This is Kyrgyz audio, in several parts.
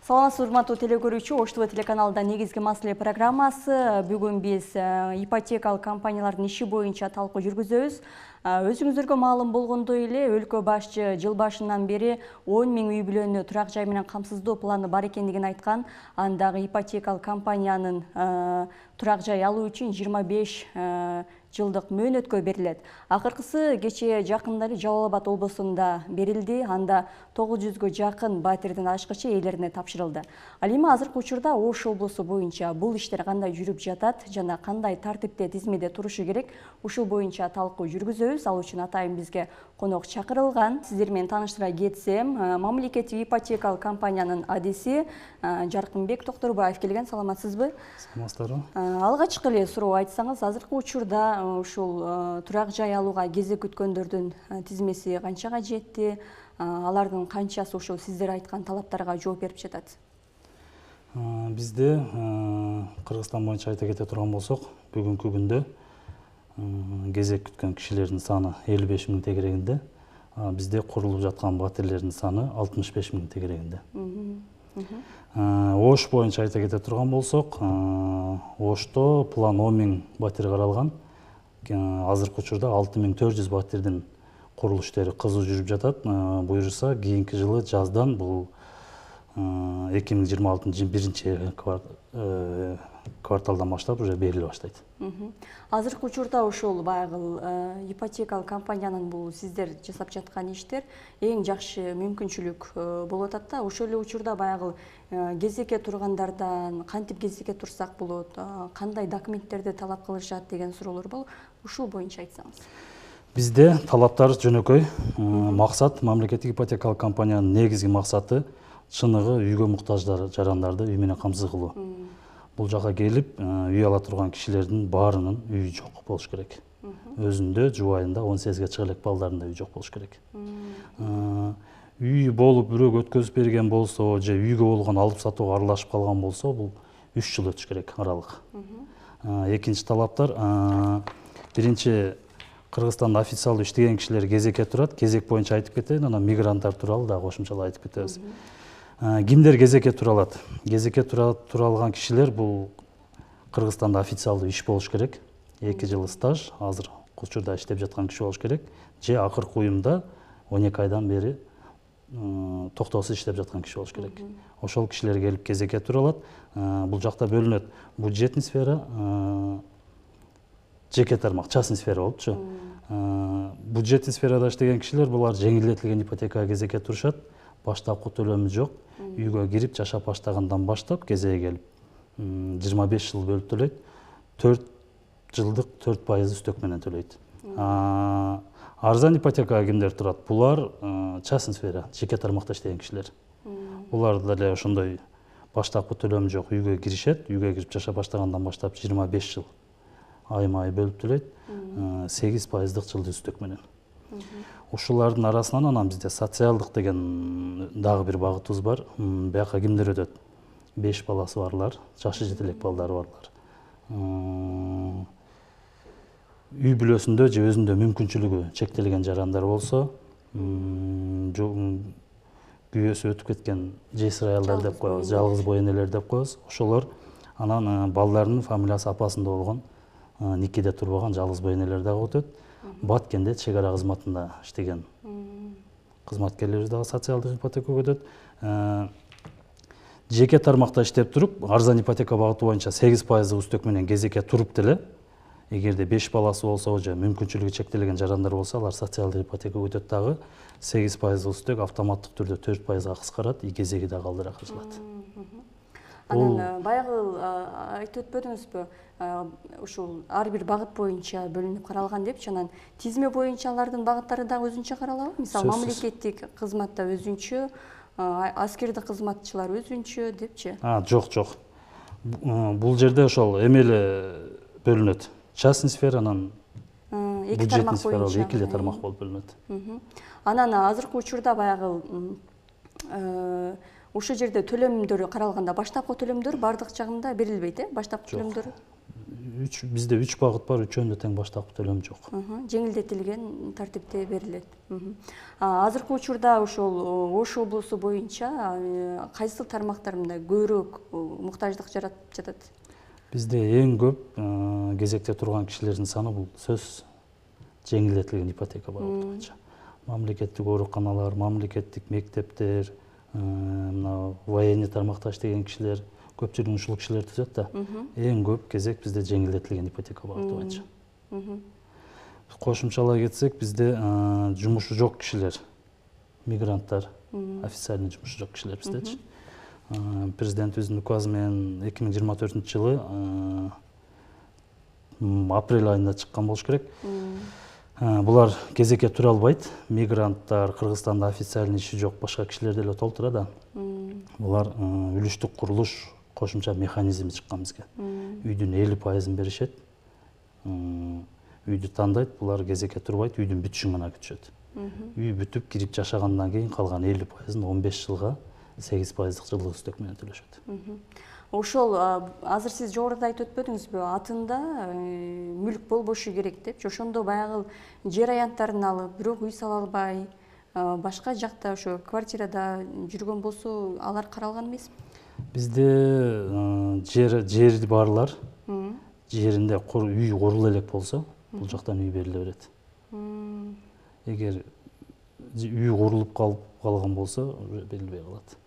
Саламатсызбы, урматтуу телекөрүүчү, Ош ТВ телеканалда негизги маселе программасы. Бүгүн биз ипотекалык компаниялардын иши боюнча талкуу жүргүзөбүз. Өзүңүздөргө маалым болгондой эле, өлкө башчы жыл башынан бери 10 000 үй бүлөнү турак жай менен камсыздоо планы бар экендигин айткан. Андагы ипотекалык компаниянын турак жай алуу үчүн 25 жылдык мөөнөткө берилет. Акыркысы кечээ жакында эле Жалал Абад облусунда берилди. Анда 900гө жакын батирдин ачкычы ээлерине тапшырылды. Ал эми азыркы учурда Ош облусу боюнча бул иштер кандай жүрүп жатат жана кандай тартипте тизмеде турушу керек, ушул боюнча талкуу жүргүзөбүз. Ал үчүн атайын бизге конок чакырылган. Сиздер менен тааныштыра кетсем, мамлекеттик ипотекалык компаниянын адиси Жаркынбек Токторбаев келген. Саламатсызбы? Саламатсыздарбы? Алгачкы эле суроо айтсаңыз, азыркы учурда ушул турак жай алууга кезек күткөндөрдүн тизмеси канчага жетти? Алардын канчасы ушул сиздер айткан талаптарга жооп берип жатат? Бизде Кыргызстан боюнча айта кете турган болсок, бүгүнкү күндө кезек күткөн кишилердин саны 55 000 тегерегинде. Бизде курулуп жаткан батирлердин саны 65 000 тегерегинде. Ош боюнча айта кете турган болсок, Ошто план 10 000 батир каралган. Азыркы учурда 6400 батирдин курулуш иштери кызуу жүрүп жатат. Буюрса, кийинки жылы жаздан бул 2026 биринчи кварталдан баштап уже бериле баштайт. Азыркы учурда ушул баягы ипотекалык компаниянын бул сиздер жасап жаткан иштер эң жакшы мүмкүнчүлүк болуп атат да. Ошол эле учурда баягы кезекке тургандардан кантип кезекке турсак болот, кандай документтерди талап кылышат деген суроолор болуп, ушул боюнча айтсаңыз. Бизде талаптар жөнөкөй. Максат мамлекеттик ипотекалык компаниянын негизги максаты чыныгы үйгө муктаж жарандарды үй менен камсыз кылуу. Бул жака келип, үй ала турган кишилердин баарынын үйү жок болуш керек. Өзүндө, жубайында 18ге чыга элек балдарында үй жок болуш керек. Үй болуп бирөө өткөзүп берген болсо, же үйгө болгон алып сатууга аралашып калган болсо, бул 3 жыл өтүш керек аралык. Экинчи талаптар, биринчи Кыргызстанда официалдуу иштеген кишилер кезекке турат. Кезек боюнча айтып кетейин, анан мигранттар тууралуу да кошумчалап айтып кетебиз. Кимдер кезекке тура алат? Кезекке тура алган кишилер бул Кыргызстанда официалдуу иш болуш керек. 2 жыл стаж, азыр учурда иштеп жаткан киши болуш керек. Же акыркы уюмда 12 айдан бери токтоосуз иштеп жаткан киши болуш керек. Ошол кишилер келип кезекке тура алат. Бул жакта бөлүнөт. Бюджетный сфера, жеке тармак, частный сфера болупчу. Бюджетный сферада иштеген кишилер булар жеңилдетилген ипотекага кезекке турушат. Баштапкы төлөмү жок. Үйгө кирип жашап баштагандан баштап кезеги келип 25 жыл бөлүп төлөйт. 4 жылдык 4% үстөк менен төлөйт. Арзан ипотекага кимдер турат? Булар частный сфера, жеке тармакта иштеген кишилер. Булар деле ошондой баштапкы төлөмү жок, үйгө киришет, үйгө кирип жашап баштагандан баштап 25 жыл айма-ай бөлүп төлөйт. 8%дык жылдык үстөк менен. Ушулардын арасынан анан бизде социалдык деген дагы бир багытыбыз бар. Бияка кимдер өтөт? 5 баласы барлар, жашы жете элек балдары барлар. Үй бүлөсүндө же өзүндө мүмкүнчүлүгү чектелген жарандар болсо, күйөөсү өтүп кеткен жесир аялдар деп коебуз, жалгыз бой энелер деп коебуз. Ошолор анан балдарынын фамилиясы апасында болгон, никеде турбаган жалгыз бой энелер дагы өтөт. Баткенде чек ара кызматында иштеген кызматкерлерибиз дагы социалдык ипотекага өтөт. Жеке тармакта иштеп туруп, арзан ипотека багыты боюнча 8% үстөк менен кезекке туруп деле, эгерде 5 баласы болсо же мүмкүнчүлүгү чектелген жарандар болсо, алар социалдык ипотекага өтөт дагы 8% үстөк автоматтык түрдө 4%га кыскарат, и кезеги дагы алдыраак ачылат. Анан баягы айтып өтпөдүңүзбү? Ушул ар бир багыт боюнча бөлүнүп каралган депчи, анан тизме боюнча алардын багыттары дагы өзүнчө каралабы? Мисалы, мамлекеттик кызматта өзүнчө, аскердик кызматчылар өзүнчө депчи? Жок. Бул жерде ошол эмеле бөлүнөт. Частный сфера, анан бюджетный сфера, 2 эле тармак болуп бөлүнөт. Анан азыркы учурда баягы ошол жерде төлөмдөр каралганда баштапкы төлөмдөр бардык жагында берилбейт, баштапкы төлөмдөр? бизде 3 багыт бар, үчөөндө тең баштапкы төлөм жок. Жеңилдетилген тартипте берилет. Азыркы учурда ошол Ош облусу боюнча кайсы тармактар мындай көбүрөөк муктаждык жаратып жатат? Бизде эң көп кезекте турган кишилердин саны бул сөз жеңилдетилген ипотека багыты боюнча. Мамлекеттик ооруканалар, мамлекеттик мектептер, мына военный тармакта иштеген кишилер, көпчүлүгүн ушул кишилер түзөт да. Эң көп кезек бизде жеңилдетилген ипотека багыты боюнча. Кошумчалай кетсек, бизде жумушу жок кишилер, мигранттар, официальный жумушу жок кишилер биздечи. Президентибиздин указы менен 2024-жылы апрель айында чыккан болуш керек. Булар кезекке тура албайт. Мигранттар, Кыргызстанда официальный иши жок башка кишилер деле толтура да. Булар үлүштүк курулуш кошумча механизми чыккан бизге. Үйдүн 50%-ын беришет. Үйдү тандайт, булар кезекке турбайт, үйдүн бүтүшүн гана күтүшөт. Үй бүтүп кирип жашагандан кийин калган 50%-ын 15 жылга 8%-дык жылдык үстөк менен төлөшөт. Ошол азыр сиз жогоруда айтып өтпөдүңүзбү, атында мүлк болбошу керек деп. Ошондо баягы жер аянттарын алып, бирок үй сала албай, башка жакта ошо квартирада жүргөн болсо, алар каралган эмеспи? Бизде жери барлар жеринде үй куруло элек болсо, бул жактан үй бериле берет. Эгер үй курулуп калган болсо, берилбей калат.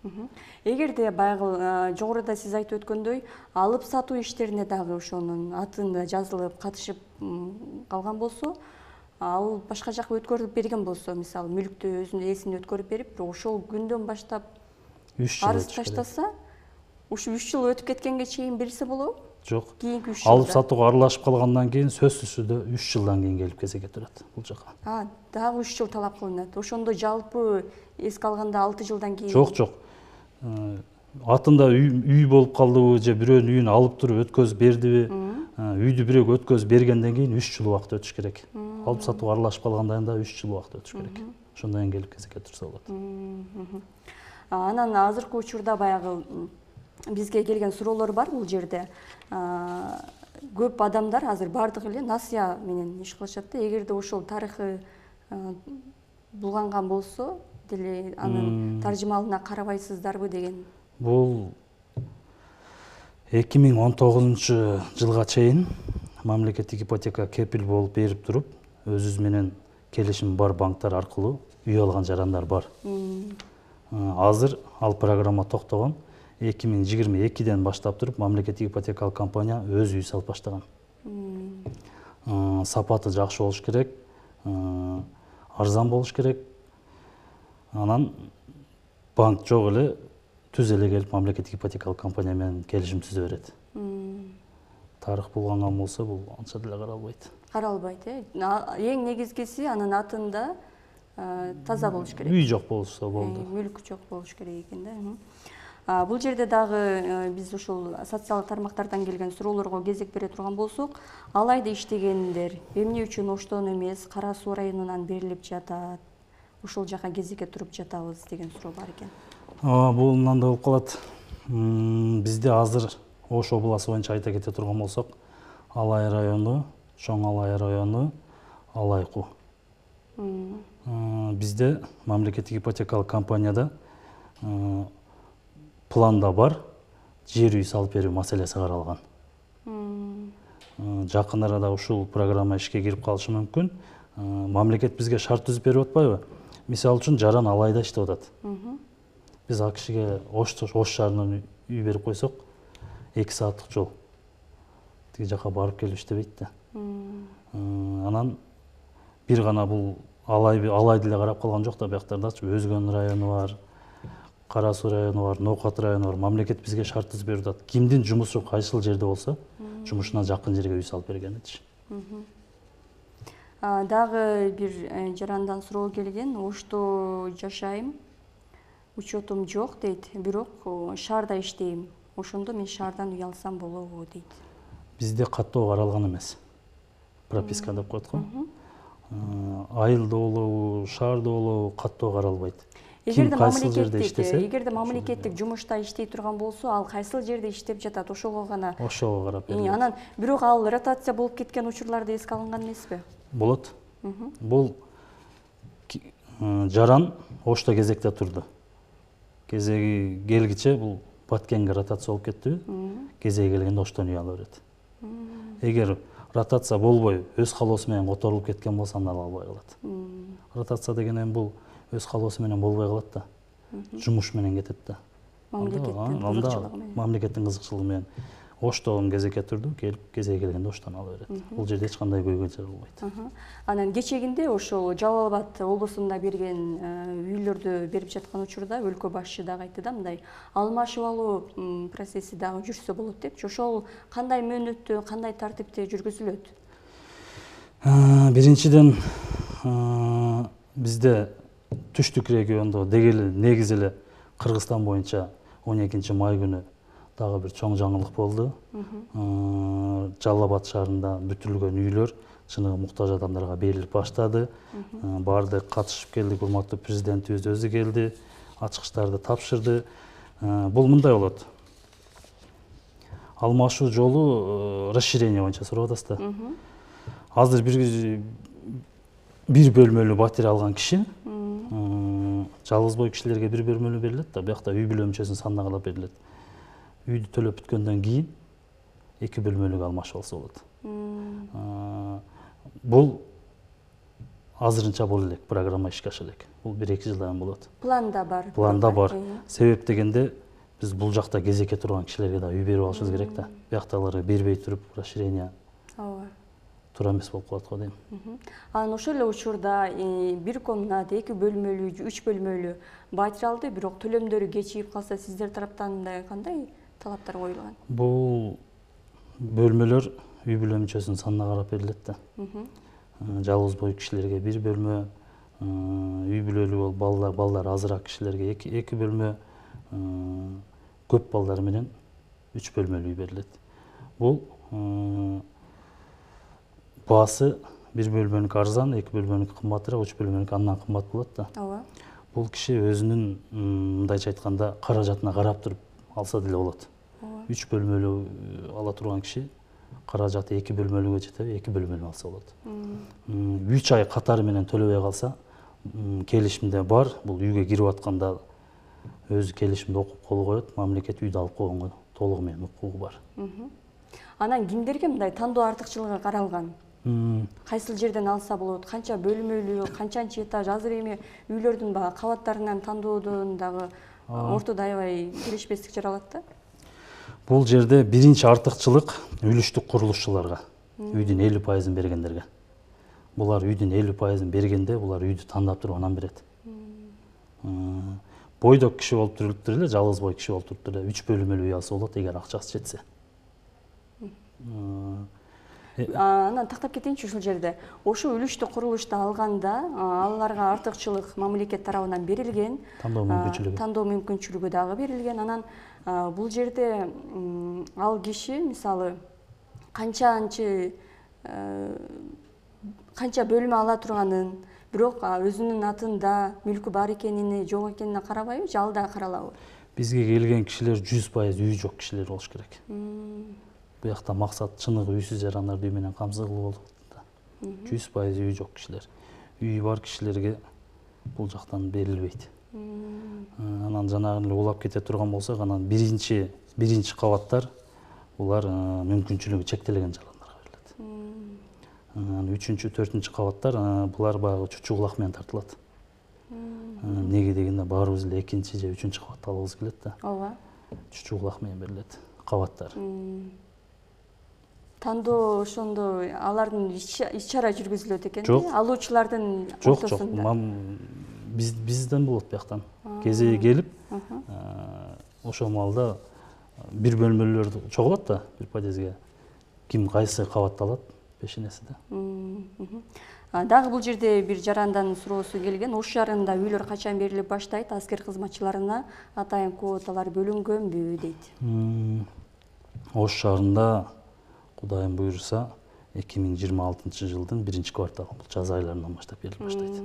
Эгерде баягы жогоруда сиз айтып өткөндөй, алып сатуу иштерине дагы ошонун атында жазылып катышып калган болсо, ал башка жакка өткөрүп берген болсо, мисалы мүлктү өзүнүн ээсине өткөрүп берип, бирок ошол күндөн баштап 3 жыл арыз таштаса, ушу 3 жыл өтүп кеткенге чейин берсе болобу? Жок. Кийинки 3 жылда. Алып сатууга аралашып калгандан кийин сөзсүз түрдө 3 жылдан кийин келип кезекке турат бул жака. Дагы 3 жыл талап кылынат. Ошондо жалпы эске алганда 6 жылдан кийин. Жок. Атында үй болуп калдыбы же бирөөнүн үйүн алып туруп өткөзүп бердиби? Үйдү бирөөгө өткөзүп бергенден кийин 3 жыл убакыт өтүш керек. Алып сатууга аралашып калгандан да 3 жыл убакыт өтүш керек. Ошондон кийин келип кезекке турса болот. Анан азыркы учурда баягы бизге келген суроолор бар бул жерде. Көп адамдар азыр бардыгы эле насыя менен иш кылышат да. Эгерде ошол тарыхы булганган болсо, деле анын таржымалына карабайсыздарбы деген. Бул 2019 жылга чейин мамлекеттик ипотека кепил болуп берип туруп, өзүбүз менен келишим бар банктар аркылуу үй алган жарандар бар. Азыр ал программа токтогон. 2022-ден баштап туруп мамлекеттик ипотекалык компания өз үй салып баштаган. Сапаты жакшы болуш керек, арзан болуш керек. Анан банк жок эле түз эле келип мамлекеттик ипотекалык компания менен келишим түзө берет. Тарых булганган болсо, бул анча деле каралбайт. Каралбайт, Эң негизгиси анын атында таза болуш керек. Үй жок болсо болду. Мүлк жок болуш керек экен да. Бул жерде дагы биз ушул социалдык тармактардан келген суроолорго кезек бере турган болсок, алайда иштегендер эмне үчүн Оштон эмес, Кара Суу районунан берилип жатат? Ушул жака кезекке туруп жатабыз деген суроо бар экен. Бул мындай болуп калат. Бизде азыр Ош областы боюнча айта кете турган болсок, Алай району, Чоң Алай району, Алайку. Бизде мамлекеттик ипотекалык компанияда планда бар, жер үй салып берүү маселеси каралган. Жакын арада ушул программа ишке кирип калышы мүмкүн. Мамлекет бизге шарт түзүп берип атпайбы? Мисалы үчүн жаран Алайда иштеп атат. Биз ал кишиге Ош шаарынан үй берип койсок, 2 сааттык жол. Тиги жака барып келип иштебейт да. Анан бир гана бул Алай деле карап калган жок да, бияктардачы Өзгөн району бар, Кара Суу району бар, Ноокат району бар. Мамлекет бизге шарт түзүп берип атат. Кимдин жумушу кайсыл жерде болсо, жумушуна жакын жерге үй салып берген этиш. Дагы бир жарандан суроо келген. Ошто жашайм, учетум жок дейт, бирок шаарда иштейм. Ошондо мен шаардан үй алсам болобу дейт. Бизде каттоо каралган эмес. Прописка деп коет го. Айылда болобу, шаарда болобу, каттоо каралбайт. ким кайсыл жерде иштесе, эгерде мамлекеттик жумушта иштей турган болсо, ал кайсыл жерде иштеп жатат, ошого гана ошого карап берилет. Анан бирок ал ротация болуп кеткен учурларда эске алынган эмеспи? Болот. Бул жаран ошто кезекте турду. Кезеги келгиче бул баткенге ротация болуп кеттиби? Кезеги келгенде оштон үй ала берет. Эгер ротация болбой, өз калоосу менен которулуп кеткен болсо, анда ала албай калат. Ротация деген эми бул өз калоосу менен болбой калат да. Жумуш менен кетет да. Мамлекеттин кызыкчылыгы менен. Оштон кезекке турду, келип кезеги келгенде оштон ала берет. Бул жерде эч кандай көйгөй жаралбайт. Анан кечегинде ошол Жалал Абад облусунда берген үйлөрдү берип жаткан учурда өлкө башчы дагы айтты да, мындай алмашып алуу процесси дагы жүрсө болот депчи. Ошол кандай мөөнөттө, кандай тартипте жүргүзүлөт? Биринчиден бизде түштүк региондо негизи эле Кыргызстан боюнча 12-май күнү дагы бир чоң жаңылык болду. Жалал Абад шаарында бүтүрүлгөн үйлөр чыныгы муктаж адамдарга берилип баштады. Баардык катышып келди, урматтуу президентибиз өзү келди, ачкычтарды тапшырды. Бул мындай болот. Алмашуу жолу расширение боюнча сурап атасыз да. Азыр бир бөлмөлүү батир алган киши, жалгыз бой кишилерге бир бөлмөлүү берилет да, биякта үй бүлө мүчөсүнүн санына карап берилет. Үйдү төлөп бүткөндөн кийин 2 бөлмөлүгө алмашып алса болот. Бул азырынча бул элек программа ишке аша элек. Бул 1-2 жылдан болот. Планда бар. Планда бар. Себеп дегенде биз бул жакта кезекке турган кишилерге да үй берип алышыбыз керек да. Бияктагыларга бербей туруп расширение туура эмес болуп калат го дейм. Анан ошол эле учурда 1 комнат, 2 бөлмөлүү, 3 бөлмөлүү батир алды, бирок төлөмдөрү кечигип калса, сиздер тараптан кандай талаптар коюлган? Бул бөлмөлөр үй бүлө мүчөсүнүн санына карап берилет да. Жалгыз бой кишилерге 1 бөлмө, үй бүлөлүү балдар азыраак кишилерге 2 бөлмө, көп балдар менен 3 бөлмөлүү үй берилет. Бул баасы 1 бөлмөнүкү арзан, 2 бөлмөнүкү кымбатыраак, 3 бөлмөнүкү андан кымбат болот да. Ооба. Бул киши өзүнүн мындайча айтканда каражатына карап туруп алса деле болот. 3 бөлмөлүү ала турган киши каражаты 2 бөлмөлүүгө жетеби, 2 бөлмөлүү алса болот. 3 ай катары менен төлөбөй калса, келишимде бар, бул үйгө кирип атканда өзү келишимди окуп кол коет, мамлекет үйдү алып койгонго толугу менен укугу бар. Анан кимдерге мындай тандоо артыкчылыгы каралган? Кайсыл жерден алса болот, канча бөлмөлүү, канчанчы этаж, азыр эми үйлөрдүн кабаттарынан тандоодон дагы ортодо аябай келишпестик жаралат да. Бул жерде биринчи артыкчылык үлүштүк курулушчуларга, үйдүн 50% бергендерге. Булар үйдүн 50% бергенде, булар үйдү тандап туруп анан берет. Бойдок киши болуп туруп эле, жалгыз бой киши болуп туруп эле 3 бөлмөлүү үй алса болот, эгер акчасы жетсе. Анан тактап кетейинчи ушул жерде. Ошо үлүштүк курулушта алганда, аларга артыкчылык мамлекет тарабынан берилген, тандоо мүмкүнчүлүгү дагы берилген. Анан бул жерде ал киши мисалы канча бөлмө ала турганын, бирок өзүнүн атында мүлкү бар экенине, жок экенине карабайбы, же ал да каралабы? Бизге келген кишилер 100% үй жок кишилер болуш керек. Буякта максат чыныгы үйсүз жарандарды үй менен камсыз кылуу болот да. 100% үй жок кишилер. Үйү бар кишилерге бул жактан берилбейт. Анан жанагы эле улап кете турган болсок, анан биринчи кабаттар булар мүмкүнчүлүгү чектелген жарандарга берилет. Анан 3-4 кабаттар булар баягы чучугулак менен тартылат. Неге дегенде баарыбыз эле 2 же 3 кабатты алабыз келет да. Ооба. Чучугулак менен берилет кабаттар. Тандоо ошондо алардын иш-чара жүргүзүлөт экенби? Алуучулардын ортосунда? Жок, бизден болот бияктан. Кезеги келип, ошол маалда бир бөлмөлөрдү чогулат да, бир подъездге. Ким кайсы кабатты алат, пешенеси да. Дагы бул жерде бир жарандан суроосу келген. Ош шаарында үйлөр качан берилип баштайт? Аскер кызматчыларына атайын квоталар бөлүнгөнбү дейт. Ош шаарында Кудайым буйруса 2026 жылдын 1-кварталы, бул жаз айларынан баштап берилип баштайт.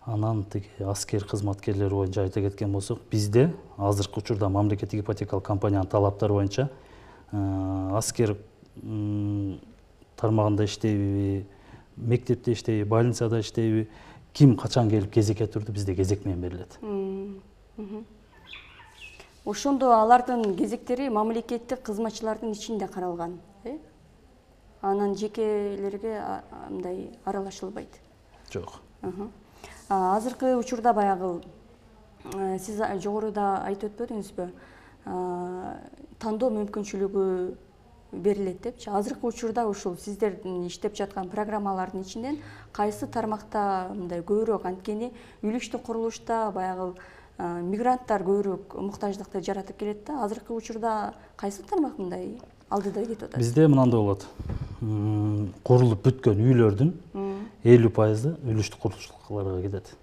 Анан тиги аскер кызматкерлери боюнча айта кеткен болсок, бизде азыркы учурда мамлекеттик ипотекалык компаниянын талаптары боюнча аскер тармагында иштейби, мектепте иштейби, больницада иштейби, ким качан келип кезекке турду, бизде кезек менен берилет. Ошондо алардын кезектери мамлекеттик кызматчылардын ичинде каралган, анан жекелерге мындай аралашылбайт. Жок. Азыркы учурда баягы сиз жогоруда айтып өтпөдүңүзбү? Тандоо мүмкүнчүлүгү берилет депчи. Азыркы учурда ушул сиздердин иштеп жаткан программалардын ичинен кайсы тармакта мындай көбүрөөк, анткени үйлүктүү курулушта баягы мигранттар көбүрөөк муктаждыкты жаратып келет да. Азыркы учурда кайсы тармак мындай алдыда кетип атат? Бизде мынандай болот. Курулуп бүткөн үйлөрдүн 50% үлүштүү курулуштууларга кетет.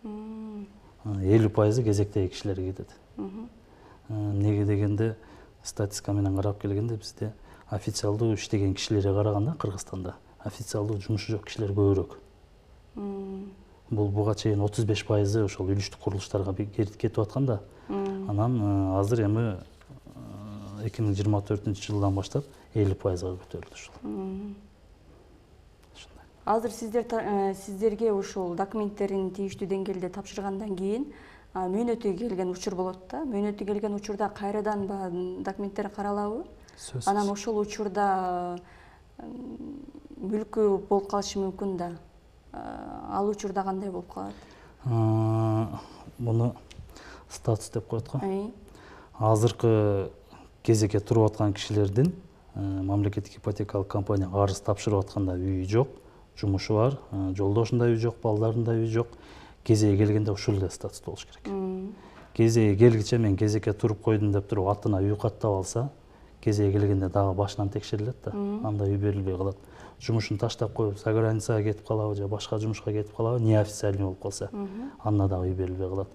50% кезектеги кишилерге кетет. Неге дегенде, статистика менен карап келгенде бизде официалдуу иштеген кишилерге караганда Кыргызстанда официалдуу жумушу жок кишилер көбүрөөк. Бул буга чейин 35% ошол үлүштүү курулуштарга кетип атканда, анан азыр эми 2024-жылдан баштап 50%га көтөрүлдү ушул. Азыр сиздерге ушул документтерин тийиштүү деңгээлде тапшыргандан кийин мөөнөтү келген учур болот да. Мөөнөтү келген учурда кайрадан документтер каралабы? Анан ошол учурда мүлкү болуп калышы мүмкүн да. Ал учурда кандай болуп калат? Муну статус деп коет го. Азыркы кезекке туруп аткан кишилердин мамлекеттик ипотекалык компанияга арыз тапшырып атканда үйү жок, жумушу бар, жолдошунда үйү жок, балдарында үйү жок. Кезеги келгенде ушул эле статус болуш керек. Кезеги келгиче мен кезекке туруп койдум деп туруп атына үй каттап алса, кезеги келгенде дагы башынан текшерилет да, анда үй берилбей калат. Жумушун таштап коюп, за границага кетип калабы же башка жумушка кетип калабы, неофициальный болуп калса, анда дагы үй берилбей калат.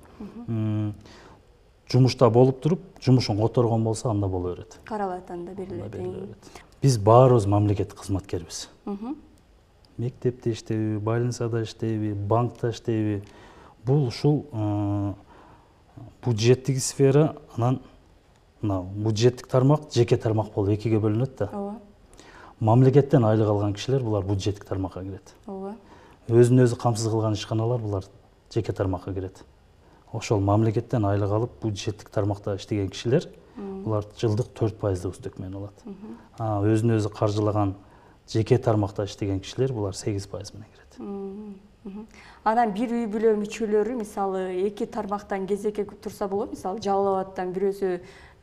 Жумушта болуп туруп, жумушун которгон болсо, анда боло берет. Каралат, анда берилет. Биз баарыбыз мамлекеттик кызматкербиз. Мектепте иштейби, больницада иштейби, банкта иштейби. Бул ушул бюджеттик сфера, анан бюджеттик тармак, жеке тармак болуп экиге бөлүнөт да. Мамлекеттен айлык алган кишилер булар бюджеттик тармакка кирет. Өзүн өзү камсыз кылган ишканалар булар жеке тармакка кирет. Ошол мамлекеттен айлык алып бюджеттик тармакта иштеген кишилер булар жылдык 4% үстөк менен алат. Өзүн өзү каржылаган жеке тармакта иштеген кишилер булар 8% менен кирет. Анан бир үй бүлө мүчөлөрү мисалы эки тармактан кезекке турса болот. Мисалы Жалал Абадтан бирөөсү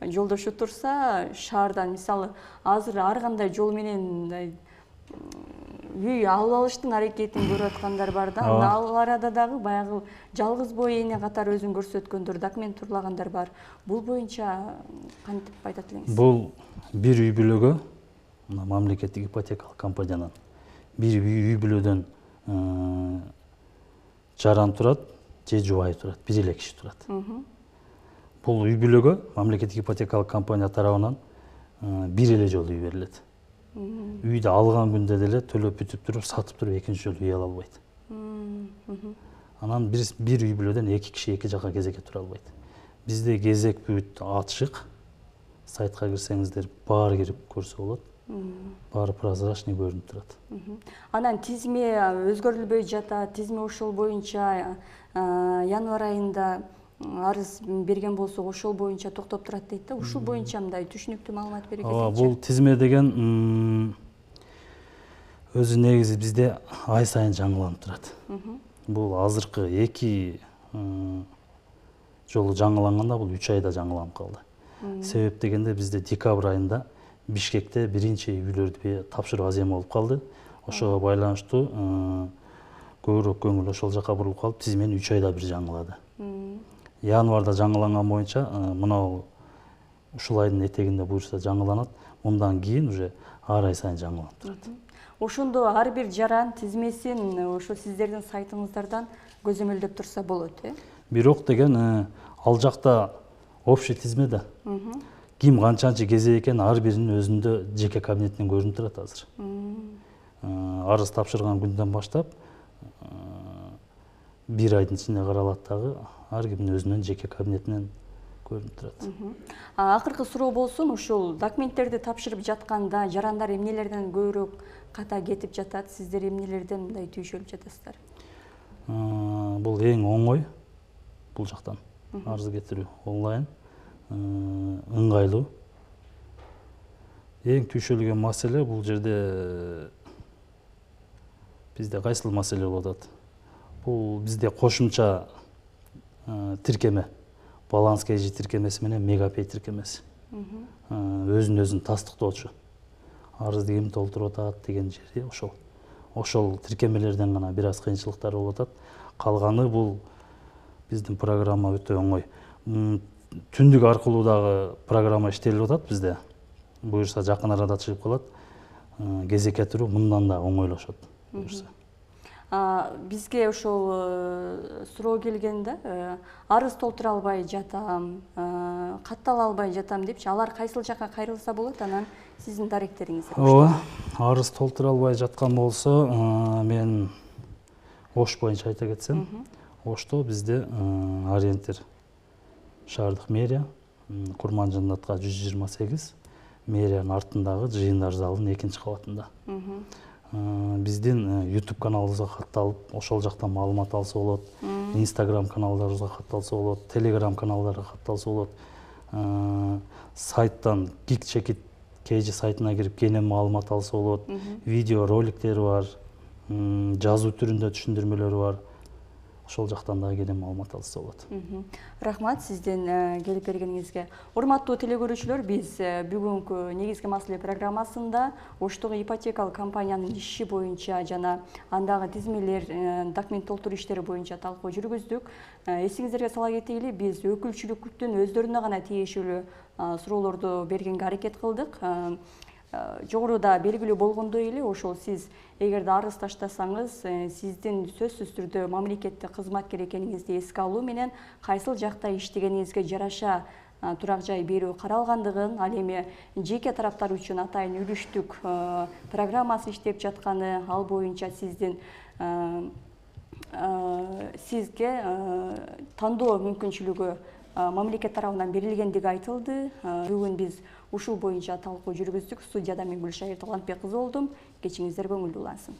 жолдошу турса, шаардан мисалы азыр ар кандай жол менен үй алып алыштын аракетин көрүп аткандар бар да. Ал арада дагы баягы жалгыз бой эне катары өзүн көрсөткөндөр, документ турлагандар бар. Бул боюнча кантип айтат элеңиз? Бул бир үй бүлөгө мамлекеттик ипотекалык компаниянын бир үй бүлөдөн жаран турат же жубайы турат, бир эле киши турат. Бул үй бүлөгө мамлекеттик ипотекалык компания тарабынан бир эле жолу үй берилет. Үйдү алган күндө деле төлөп бүтүп туруп, сатып туруп экинчи жолу үй ала албайт. Анан бир үй бүлөдөн эки киши эки жака кезекке тура албайт. Бизде кезек бүт ачык. Сайтка кирсеңиздер баары кирип көрсө болот. Баары прозрачный көрүнүп турат. Анан тизме өзгөрүлбөй жатат. Тизме ошол боюнча январь айында арыз берген болсо ошол боюнча токтоп турат дейт да. Ушул боюнча мындай түшүнүктүү маалымат бере кетсеңизчи. Бул тизме деген өзү негизи бизде ай сайын жаңыланып турат. Бул азыркы эки жолу жаңыланганда бул 3 айда жаңыланып калды. Себеп дегенде бизде декабрь айында Бишкекте биринчи үй бүлөлөрдү тапшыруу азем болуп калды. Ошого байланыштуу көбүрөөк көңүл ошол жака бурулуп калып, тизмени 3 айда бир жаңылады. Январда жаңыланган боюнча мынау ушул айдын этегинде буюрса жаңыланат. Мындан кийин уже ар ай сайын жаңыланып турат. Ошондо ар бир жаран тизмесин ошо сиздердин сайтыңыздардан көзөмөлдөп турса болот, Бирок деген ал жакта общий тизме да. Ким канчанчы кезек экен ар биринин өзүндө жеке кабинетинен көрүнүп турат азыр. Арыз тапшырган күндөн баштап 1 айдын ичинде каралат дагы, ар кимдин өзүнүн жеке кабинетинен көрүнүп турат. Акыркы суроо болсун, ушул документтерди тапшырып жатканда жарандар эмнелерден көбүрөөк ката кетип жатат, сиздер эмнелерден мындай түйшөлүп жатасыздар? Бул эң оңой бул жактан арыз кетирүү онлайн, ыңгайлуу. Эң түйшөлгөн маселе бул жерде бизде кайсыл маселе болуп атат? Бул бизде кошумча тиркеме, баланс KG тиркемеси менен мегапей тиркемеси. Өзүн өзүн тастыктоочу. Арызды ким толтуруп атат деген жери ошол. Ошол тиркемелерден гана бир аз кыйынчылыктар болуп атат. Калганы бул биздин программа өтө оңой. Түндүк аркылуу дагы программа иштелип атат бизде. Буюрса жакын арада чыгып калат. Кезекке туруу мындан да оңойлошот. Буюрса. Бизге ошол суроо келгенде арыз толтура албай жатам, каттала албай жатам депчи, алар кайсыл жакка кайрылса болот, анан сиздин даректериңиз? Ооба, арыз толтура албай жаткан болсо, мен Ош боюнча айта кетсем, Ошто бизде ориентир шаардык мэрия, Курманжандатка 128, мэриянын артындагы жыйындар залынын 2-кабатында. Биздин YouTube каналыбызга катталып, ошол жактан маалымат алса болот. Instagram каналдарыбызга катталса болот, Telegram каналдарга катталса болот. Сайттан Geek KG сайтына кирип кенен маалымат алса болот. Видео роликтери бар, жазуу түрүндө түшүндүрмөлөрү бар. Ошол жактан дагы кенен маалымат алса болот. Рахмат сиздин келип бергениңизге. Урматтуу телекөрүүчүлөр, биз бүгүнкү негизги маселе программасында Оштогу ипотекалык компаниянын иши боюнча жана андагы тизмелер, документ толтуруу иштери боюнча талкуу жүргүздүк. Эсиңиздерге сала кетели, биз өкүлчүлүктүн өздөрүнө гана тиешелүү суроолорду бергенге аракет кылдык. Жогоруда белгилүү болгондой эле, ошол сиз эгерде арыз таштасаңыз, сиздин сөзсүз түрдө мамлекеттик кызматкер экениңизди эске алуу менен кайсыл жакта иштегениңизге жараша турак жай берүү каралгандыгын, ал эми жеке тараптар үчүн атайын үлүштүк программасы иштеп жатканы, ал боюнча сизге тандоо мүмкүнчүлүгү мамлекет тарабынан берилгендиги айтылды. Бүгүн биз ушул боюнча талкуу жүргүздүк. Студияда мен Гүлшайыр Талантбек кызы болдум. Кечиңиздер көңүлдүү улансын.